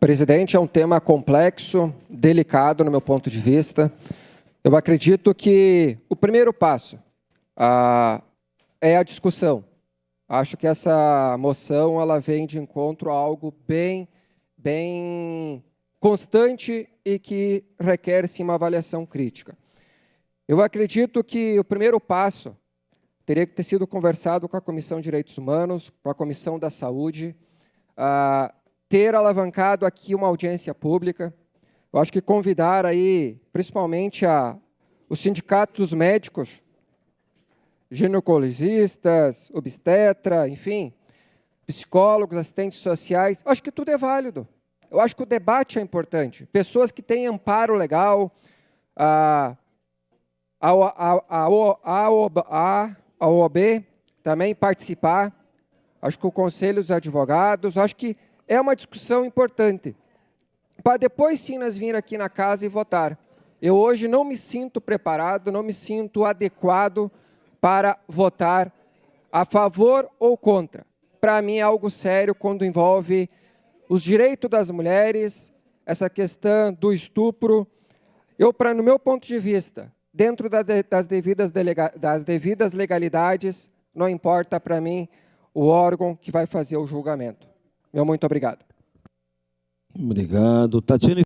Presidente, é um tema complexo, delicado no meu ponto de vista. Eu acredito que o primeiro passo é a discussão. Acho que essa moção ela vem de encontro a algo bem constante e que requer, sim, uma avaliação crítica. Eu acredito que o primeiro passo teria que ter sido conversado com a Comissão de Direitos Humanos, com a Comissão da Saúde, ter alavancado aqui uma audiência pública. Eu acho que convidar aí, principalmente os sindicatos médicos, ginecologistas, obstetra, enfim, psicólogos, assistentes sociais, eu acho que tudo é válido. Eu acho que o debate é importante. Pessoas que têm amparo legal, a OAB também participar, acho que o Conselho dos Advogados, acho que é uma discussão importante, para depois sim nós vir aqui na casa e votar. Eu hoje não me sinto preparado, não me sinto adequado para votar a favor ou contra. Para mim é algo sério quando envolve os direitos das mulheres, essa questão do estupro. No meu ponto de vista, dentro das devidas legalidades, não importa para mim o órgão que vai fazer o julgamento. Meu muito obrigado. Obrigado. Tatiana